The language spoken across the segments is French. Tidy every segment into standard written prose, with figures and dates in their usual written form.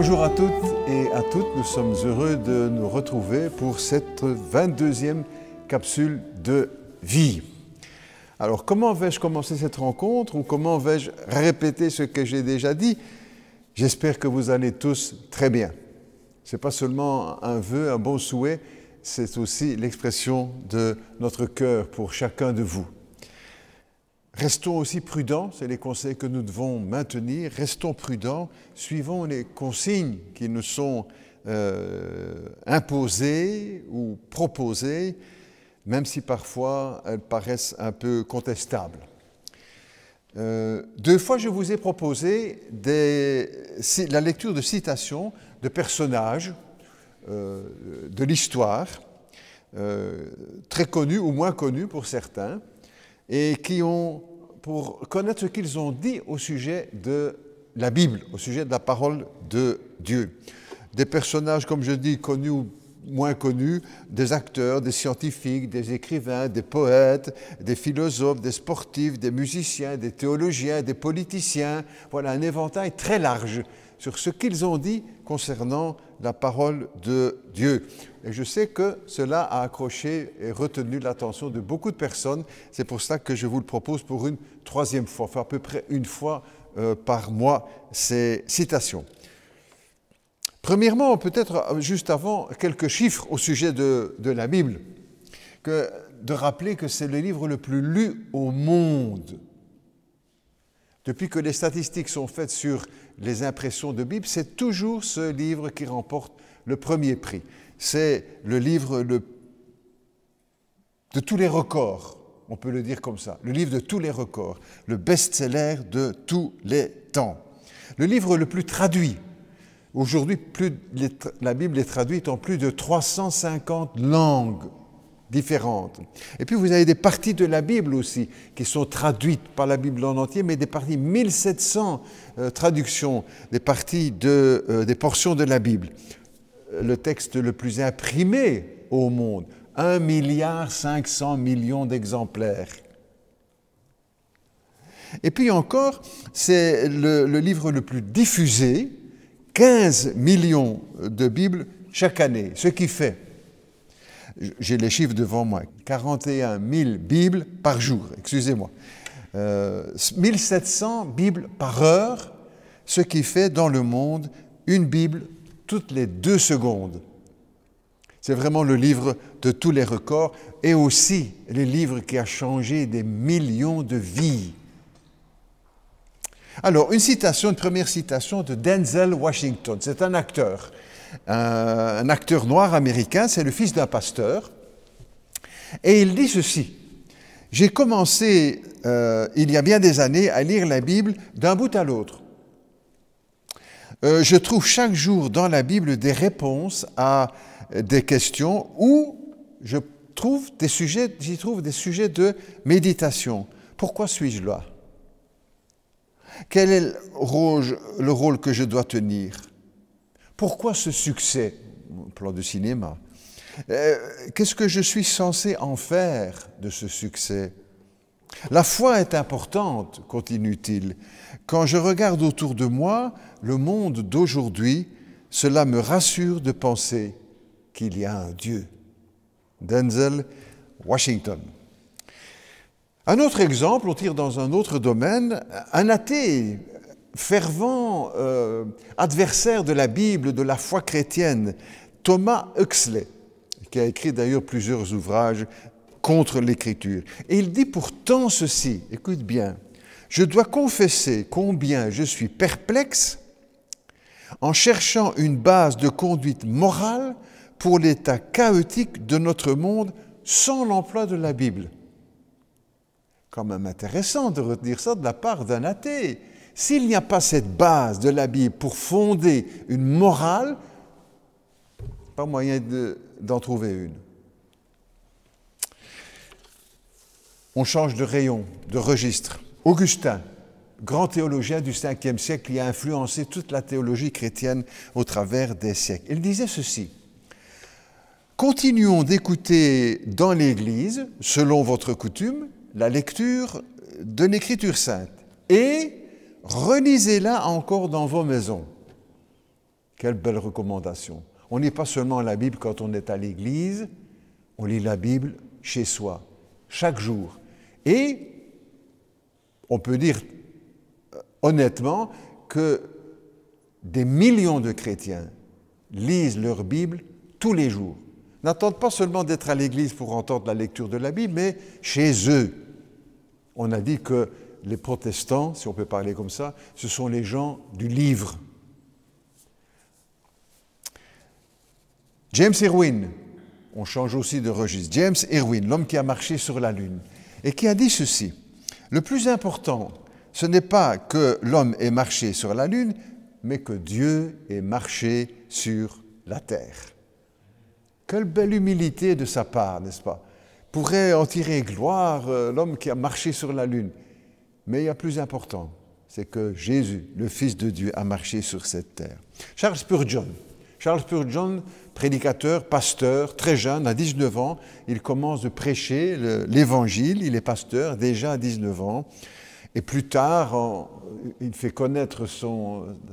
Bonjour à toutes et à toutes, nous sommes heureux de nous retrouver pour cette 22e capsule de vie. Alors comment vais-je commencer cette rencontre ou comment vais-je répéter ce que j'ai déjà dit? J'espère que vous allez tous très bien. Ce n'est pas seulement un vœu, un bon souhait, c'est aussi l'expression de notre cœur pour chacun de vous. Restons aussi prudents, c'est les conseils que nous devons maintenir. Restons prudents, suivons les consignes qui nous sont imposées ou proposées, même si parfois elles paraissent un peu contestables. 2 fois, je vous ai proposé la lecture de citations de personnages de l'histoire, très connus ou moins connus pour certains, et qui ont, pour connaître ce qu'ils ont dit au sujet de la Bible, au sujet de la parole de Dieu. Des personnages, comme je dis, connus ou moins connus, des acteurs, des scientifiques, des écrivains, des poètes, des philosophes, des sportifs, des musiciens, des théologiens, des politiciens. Voilà un éventail très large sur ce qu'ils ont dit concernant la parole de Dieu. Et je sais que cela a accroché et retenu l'attention de beaucoup de personnes. C'est pour cela que je vous le propose pour une 3e fois, enfin à peu près une fois par mois, ces citations. Premièrement, peut-être juste avant, quelques chiffres au sujet de la Bible. De rappeler que c'est le livre le plus lu au monde. Depuis que les statistiques sont faites sur les impressions de Bible, c'est toujours ce livre qui remporte le premier prix. C'est le livre de tous les records, on peut le dire comme ça, le livre de tous les records, le best-seller de tous les temps. Le livre le plus traduit. Aujourd'hui, la Bible est traduite en plus de 350 langues différentes. Et puis vous avez des parties de la Bible aussi qui sont traduites par la Bible en entier, mais des parties, 1700 traductions, des parties des portions de la Bible. Le texte le plus imprimé au monde, 1,5 milliard d'exemplaires. Et puis encore, c'est le livre le plus diffusé, 15 millions de Bibles chaque année, ce qui fait, j'ai les chiffres devant moi, 41 000 Bibles par jour, excusez-moi, 1700 Bibles par heure, ce qui fait dans le monde une Bible toutes les 2 secondes. C'est vraiment le livre de tous les records et aussi le livre qui a changé des millions de vies. Alors, une première citation de Denzel Washington. C'est un acteur noir américain, c'est le fils d'un pasteur. Et il dit ceci: « J'ai commencé, il y a bien des années, à lire la Bible d'un bout à l'autre. Je trouve chaque jour dans la Bible des réponses à des questions où j'y trouve des sujets de méditation. Pourquoi suis-je là? Quel est le rôle que je dois tenir? Pourquoi ce succès? Plan de cinéma. Qu'est-ce que je suis censé en faire de ce succès? La foi est importante, continue-t-il. Quand je regarde autour de moi, le monde d'aujourd'hui, cela me rassure de penser qu'il y a un Dieu. » Denzel Washington. Un autre exemple, on tire dans un autre domaine, un athée, fervent adversaire de la Bible, de la foi chrétienne, Thomas Huxley, qui a écrit d'ailleurs plusieurs ouvrages contre l'écriture. Et il dit pourtant ceci, écoute bien, « Je dois confesser combien je suis perplexe en cherchant une base de conduite morale pour l'état chaotique de notre monde sans l'emploi de la Bible. » Quand même intéressant de retenir ça de la part d'un athée. S'il n'y a pas cette base de la Bible pour fonder une morale, pas moyen d'en trouver une. On change de rayon, de registre. Augustin, grand théologien du 5e siècle qui a influencé toute la théologie chrétienne au travers des siècles. Il disait ceci: « Continuons d'écouter dans l'Église, selon votre coutume, la lecture de l'Écriture sainte et relisez-la encore dans vos maisons. » Quelle belle recommandation. On ne lit pas seulement la Bible quand on est à l'église, on lit la Bible chez soi, chaque jour. Et on peut dire honnêtement que des millions de chrétiens lisent leur Bible tous les jours. N'attendent pas seulement d'être à l'église pour entendre la lecture de la Bible, mais chez eux. On a dit que les protestants, si on peut parler comme ça, ce sont les gens du livre. James Irwin, on change aussi de registre, James Irwin, l'homme qui a marché sur la Lune, et qui a dit ceci: le plus important, ce n'est pas que l'homme ait marché sur la Lune, mais que Dieu ait marché sur la terre. Quelle belle humilité de sa part, n'est-ce pas? Pourrait en tirer gloire l'homme qui a marché sur la Lune. Mais il y a plus important, c'est que Jésus, le Fils de Dieu, a marché sur cette terre. Charles Spurgeon, prédicateur, pasteur, très jeune, à 19 ans, il commence de prêcher l'Évangile, il est pasteur déjà à 19 ans, et plus tard, il fait connaître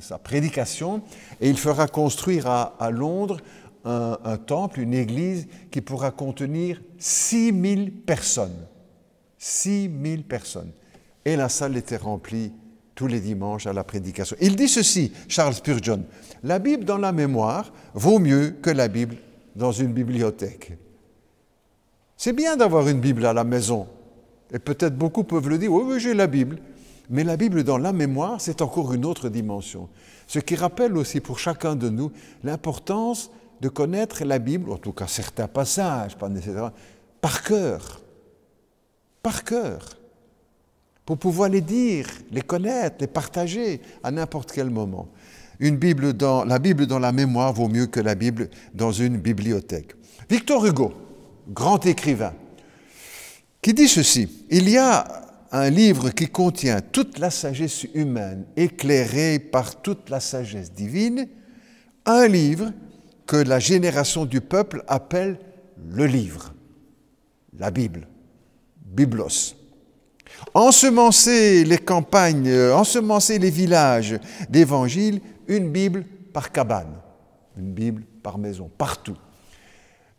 sa prédication, et il fera construire à Londres un temple, une église qui pourra contenir 6000 personnes. 6000 personnes. Et la salle était remplie tous les dimanches à la prédication. Il dit ceci, Charles Spurgeon: la Bible dans la mémoire vaut mieux que la Bible dans une bibliothèque. C'est bien d'avoir une Bible à la maison. Et peut-être beaucoup peuvent le dire, oui, j'ai la Bible. Mais la Bible dans la mémoire, c'est encore une autre dimension. Ce qui rappelle aussi pour chacun de nous l'importance de connaître la Bible, en tout cas certains passages, pas nécessairement, par cœur. Par cœur. Pour pouvoir les dire, les connaître, les partager à n'importe quel moment. La Bible dans la mémoire vaut mieux que la Bible dans une bibliothèque. Victor Hugo, grand écrivain, qui dit ceci: il y a un livre qui contient toute la sagesse humaine, éclairée par toute la sagesse divine, un livre que la génération du peuple appelle le livre, la Bible, Biblos. Ensemencer les campagnes, ensemencer les villages d'évangile, une Bible par cabane, une Bible par maison, partout.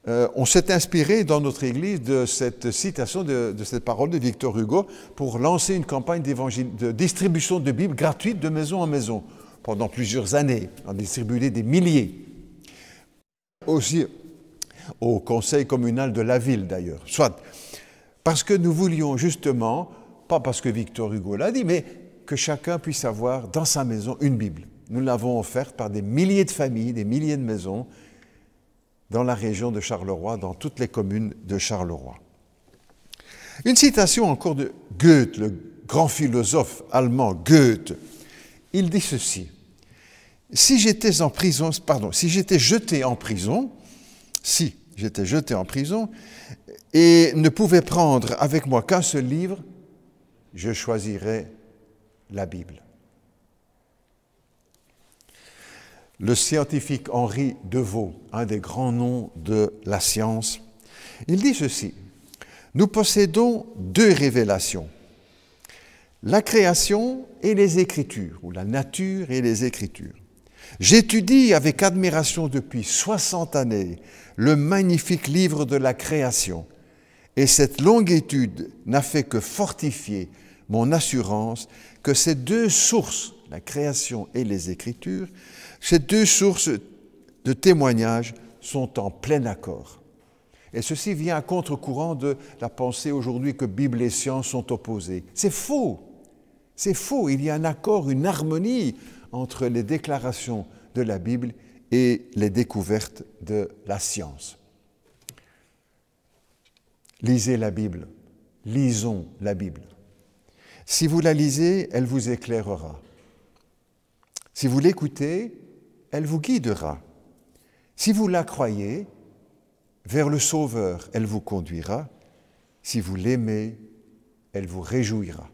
On s'est inspiré dans notre Église de cette citation, de cette parole de Victor Hugo pour lancer une campagne de distribution de Bibles gratuite de maison en maison. Pendant plusieurs années, on a distribué des milliers. Aussi au conseil communal de la ville d'ailleurs. Soit parce que nous voulions justement, pas parce que Victor Hugo l'a dit, mais que chacun puisse avoir dans sa maison une Bible. Nous l'avons offerte par des milliers de familles, des milliers de maisons, dans la région de Charleroi, dans toutes les communes de Charleroi. Une citation encore de Goethe, le grand philosophe allemand Goethe. Il dit ceci: si j'étais jeté en prison et ne pouvais prendre avec moi qu'un seul livre, je choisirais la Bible. Le scientifique Henri Devaux, un des grands noms de la science, il dit ceci: nous possédons deux révélations, la création et les Écritures, ou la nature et les Écritures. J'étudie avec admiration depuis 60 années le magnifique livre de la création, et cette longue étude n'a fait que fortifier mon assurance que ces deux sources, la création et les Écritures, ces deux sources de témoignages sont en plein accord. Et ceci vient à contre-courant de la pensée aujourd'hui que Bible et science sont opposées. C'est faux. C'est faux. Il y a un accord, une harmonie entre les déclarations de la Bible et les découvertes de la science. Lisez la Bible. Lisons la Bible. Si vous la lisez, elle vous éclairera. Si vous l'écoutez, elle vous guidera. Si vous la croyez, vers le Sauveur, elle vous conduira. Si vous l'aimez, elle vous réjouira.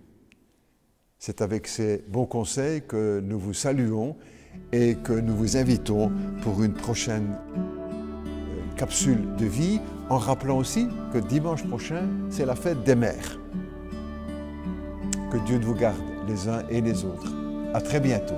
C'est avec ces bons conseils que nous vous saluons et que nous vous invitons pour une prochaine capsule de vie, en rappelant aussi que dimanche prochain, c'est la fête des mères. Que Dieu vous garde les uns et les autres. À très bientôt.